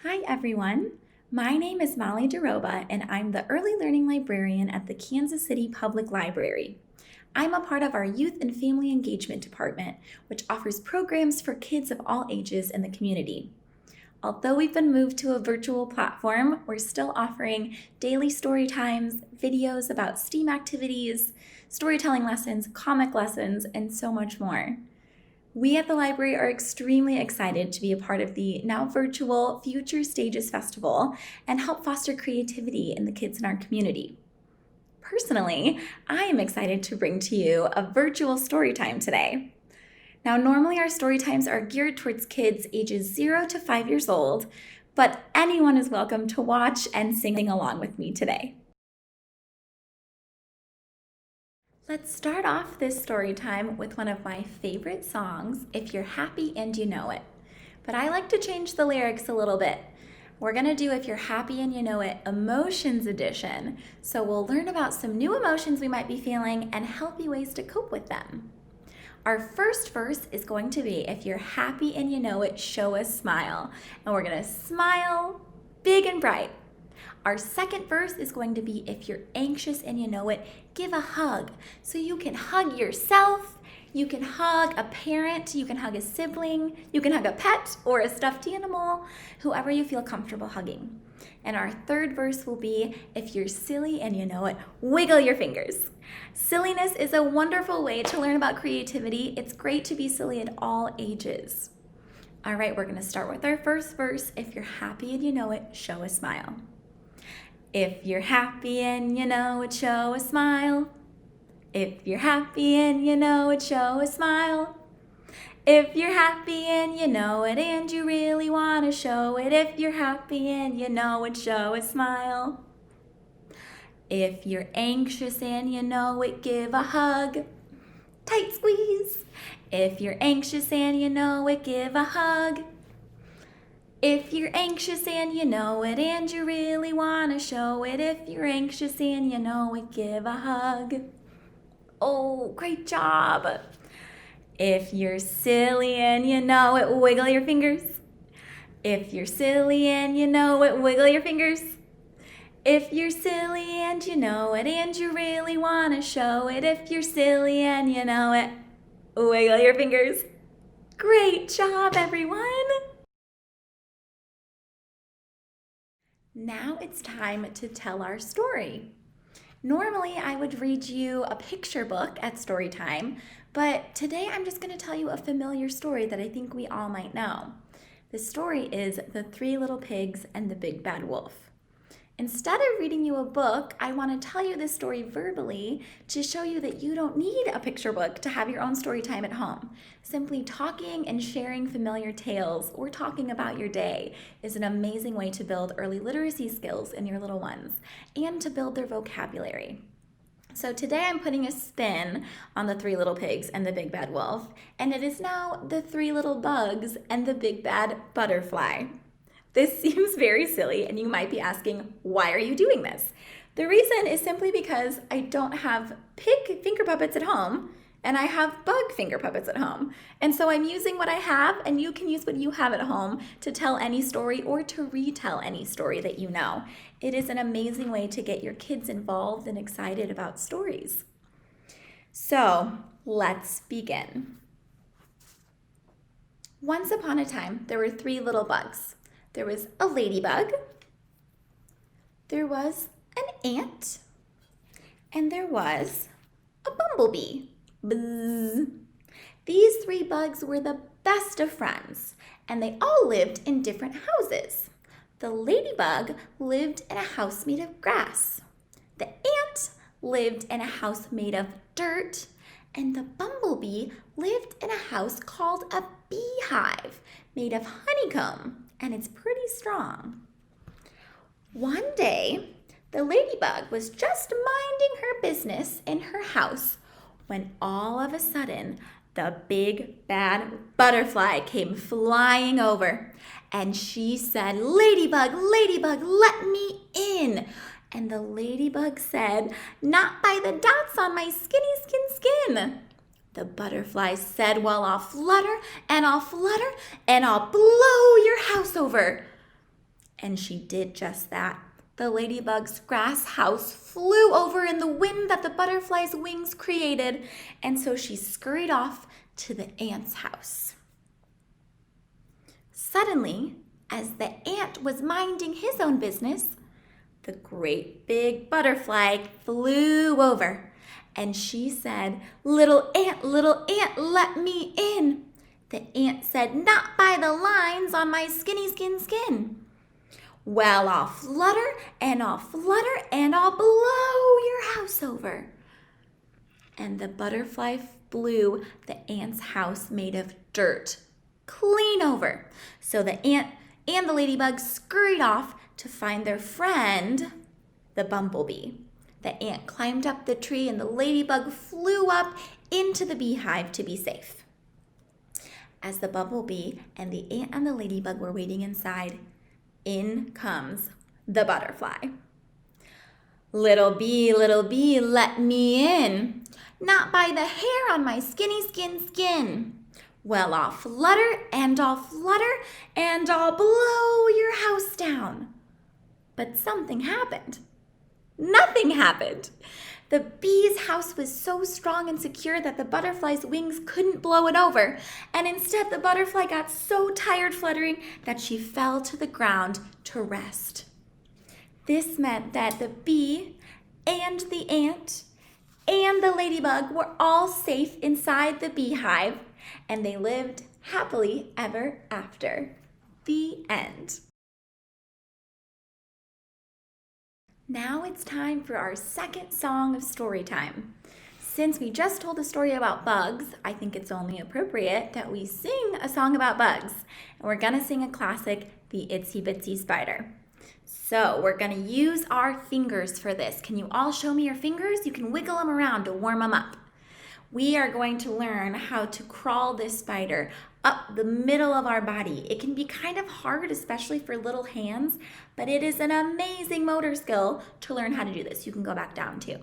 Hi everyone, my name is Molly DeRoba and I'm the Early Learning Librarian at the Kansas City Public Library. I'm a part of our Youth and Family Engagement Department, which offers programs for kids of all ages in the community. Although we've been moved to a virtual platform, we're still offering daily story times, videos about STEAM activities, storytelling lessons, comic lessons, and so much more. We at the library are extremely excited to be a part of the now virtual Future Stages Festival and help foster creativity in the kids in our community. Personally, I am excited to bring to you a virtual story time today. Now, normally our story times are geared towards kids ages 0 to 5 years old, but anyone is welcome to watch and sing along with me today. Let's start off this story time with one of my favorite songs, If You're Happy and You Know It. But I like to change the lyrics a little bit. We're gonna do If You're Happy and You Know It Emotions Edition. So we'll learn about some new emotions we might be feeling and healthy ways to cope with them. Our first verse is going to be If You're Happy and You Know It, Show a Smile. And we're gonna smile big and bright. Our second verse is going to be If You're Anxious and You Know It, Give a Hug. So you can hug yourself, you can hug a parent, you can hug a sibling, you can hug a pet or a stuffed animal, whoever you feel comfortable hugging. And our third verse will be If You're Silly and You Know It, Wiggle Your Fingers. Silliness is a wonderful way to learn about creativity. It's great to be silly at all ages. All right, we're gonna start with our first verse. If you're happy and you know it, show a smile. If you're happy and you know it, show a smile. If you're happy and you know it, show a smile. If you're happy and you know it and you really want to show it, if you're happy and you know it, show a smile. If you're anxious and you know it, give a hug. Tight squeeze. If you're anxious and you know it, give a hug. If you're anxious and you know it and you really want to show it, if you're anxious and you know it, give a hug. Oh, great job. If you're silly and you know it, wiggle your fingers. If you're silly and you know it, wiggle your fingers. If you're silly and you know it and you really want to show it, if you're silly and you know it, wiggle your fingers. Great job, everyone. Now it's time to tell our story. Normally, I would read you a picture book at story time, but today I'm just going to tell you a familiar story that I think we all might know. The story is The Three Little Pigs and the Big Bad Wolf. Instead of reading you a book, I want to tell you this story verbally to show you that you don't need a picture book to have your own story time at home. Simply talking and sharing familiar tales or talking about your day is an amazing way to build early literacy skills in your little ones and to build their vocabulary. So today I'm putting a spin on The Three Little Pigs and the Big Bad Wolf, and it is now The Three Little Bugs and the Big Bad Butterfly. This seems very silly, and you might be asking, why are you doing this? The reason is simply because I don't have pig finger puppets at home, and I have bug finger puppets at home. And so I'm using what I have, and you can use what you have at home to tell any story or to retell any story that you know. It is an amazing way to get your kids involved and excited about stories. So let's begin. Once upon a time, there were three little bugs. There was a ladybug, there was an ant, and there was a bumblebee. Buzz. These three bugs were the best of friends, and they all lived in different houses. The ladybug lived in a house made of grass. The ant lived in a house made of dirt, and the bumblebee lived in a house called a beehive made of honeycomb. And it's pretty strong. One day, the ladybug was just minding her business in her house when all of a sudden, the big bad butterfly came flying over. And she said, "Ladybug, ladybug, let me in." And the ladybug said, "Not by the dots on my skinny skin." The butterfly said, "Well, I'll flutter and I'll flutter and I'll blow your house over." And she did just that. The ladybug's grass house flew over in the wind that the butterfly's wings created, and so she scurried off to the ant's house. Suddenly, as the ant was minding his own business, the great big butterfly flew over, and she said, little ant, let me in." The ant said, "Not by the lines on my skinny skin." "Well, I'll flutter, and I'll flutter, and I'll blow your house over." And the butterfly blew the ant's house made of dirt clean over. So the ant and the ladybug scurried off to find their friend, the bumblebee. The ant climbed up the tree, and the ladybug flew up into the beehive to be safe. As the bumblebee and the ant and the ladybug were waiting inside, in comes the butterfly. Little bee, let me in. Not by the hair on my skinny skin. Well, I'll flutter, and I'll flutter, and I'll blow your house down. But something happened. Nothing happened. The bee's house was so strong and secure that the butterfly's wings couldn't blow it over, and instead the butterfly got so tired fluttering that she fell to the ground to rest. This meant that the bee and the ant and the ladybug were all safe inside the beehive, and they lived happily ever after. The end. Now it's time for our second song of story time. Since we just told a story about bugs, I think it's only appropriate that we sing a song about bugs. And we're gonna sing a classic, The Itsy Bitsy Spider. So we're gonna use our fingers for this. Can you all show me your fingers? You can wiggle them around to warm them up. We are going to learn how to crawl this spider up the middle of our body. It can be kind of hard, especially for little hands, but it is an amazing motor skill to learn how to do this. You can go back down too.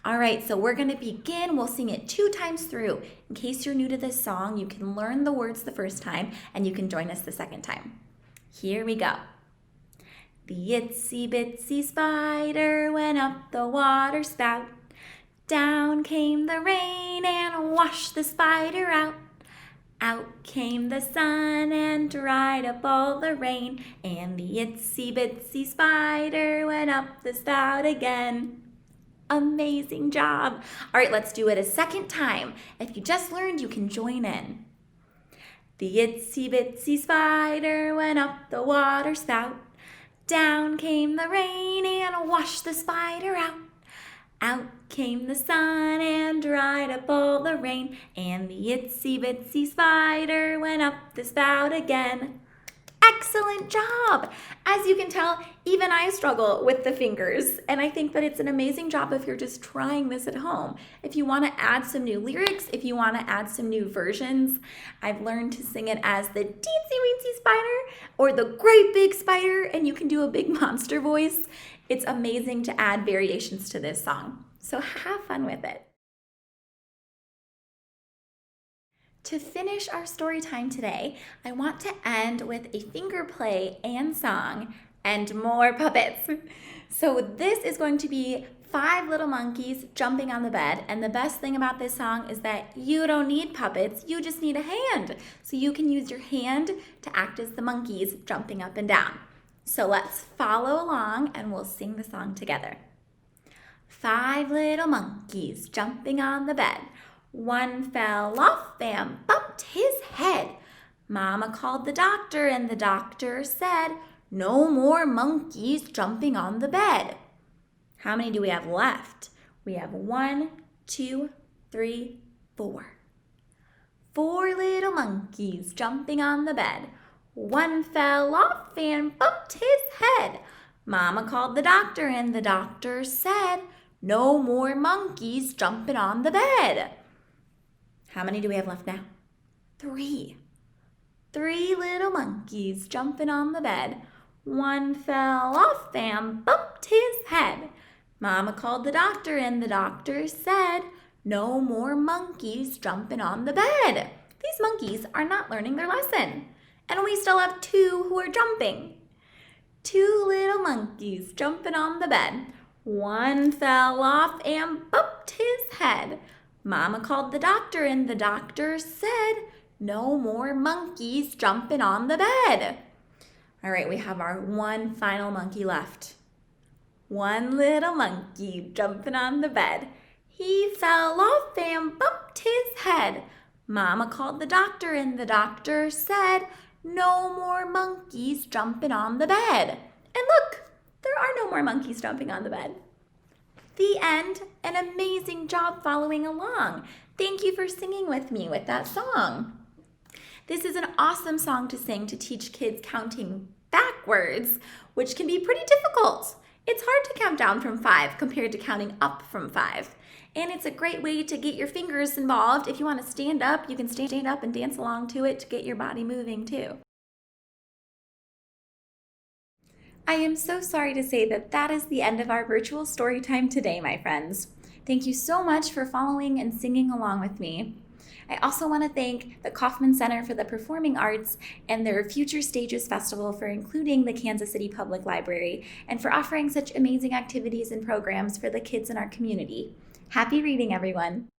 All right, so we're gonna begin. We'll sing it 2 times through. In case you're new to this song, you can learn the words the first time and you can join us the second time. Here we go. The itsy bitsy spider went up the water spout. Down came the rain and washed the spider out. Out came the sun and dried up all the rain, and the itsy bitsy spider went up the spout again. Amazing job. All right, let's do it a second time. If you just learned, you can join in. The itsy bitsy spider went up the water spout. Down came the rain and washed the spider out. Out came the sun and dried up all the rain, and the itsy bitsy spider went up the spout again. Excellent job! As you can tell, even I struggle with the fingers, and I think that it's an amazing job if you're just trying this at home. If you want to add some new lyrics, if you want to add some new versions, I've learned to sing it as the teensy weensy spider or the great big spider, and you can do a big monster voice. It's amazing to add variations to this song, so have fun with it. To finish our story time today, I want to end with a finger play and song and more puppets. So this is going to be 5 little monkeys jumping on the bed, and the best thing about this song is that you don't need puppets, you just need a hand. So you can use your hand to act as the monkeys jumping up and down. So let's follow along and we'll sing the song together. 5 little monkeys jumping on the bed. One fell off and bumped his head. Mama called the doctor and the doctor said, "No more monkeys jumping on the bed." How many do we have left? We have 1, 2, 3, 4. 4 little monkeys jumping on the bed. One fell off and bumped his head. Mama called the doctor and the doctor said, "No more monkeys jumping on the bed." How many do we have left now? 3. 3 little monkeys jumping on the bed. One fell off and bumped his head. Mama called the doctor and the doctor said, "No more monkeys jumping on the bed." These monkeys are not learning their lesson. And we still have 2 who are jumping. Two little monkeys jumping on the bed. One fell off and bumped his head. Mama called the doctor and the doctor said, no more monkeys jumping on the bed. All right, we have our one final monkey left. One little monkey jumping on the bed. He fell off and bumped his head. Mama called the doctor and the doctor said, no more monkeys jumping on the bed. And look, there are no more monkeys jumping on the bed. The end. An amazing job following along. Thank you for singing with me with that song. This is an awesome song to sing to teach kids counting backwards, which can be pretty difficult. It's hard to count down from 5 compared to counting up from 5. And it's a great way to get your fingers involved. If you want to stand up, you can stand up and dance along to it to get your body moving too. I am so sorry to say that is the end of our virtual story time today, my friends. Thank you so much for following and singing along with me. I also want to thank the Kauffman Center for the Performing Arts and their Future Stages Festival for including the Kansas City Public Library and for offering such amazing activities and programs for the kids in our community. Happy reading, everyone!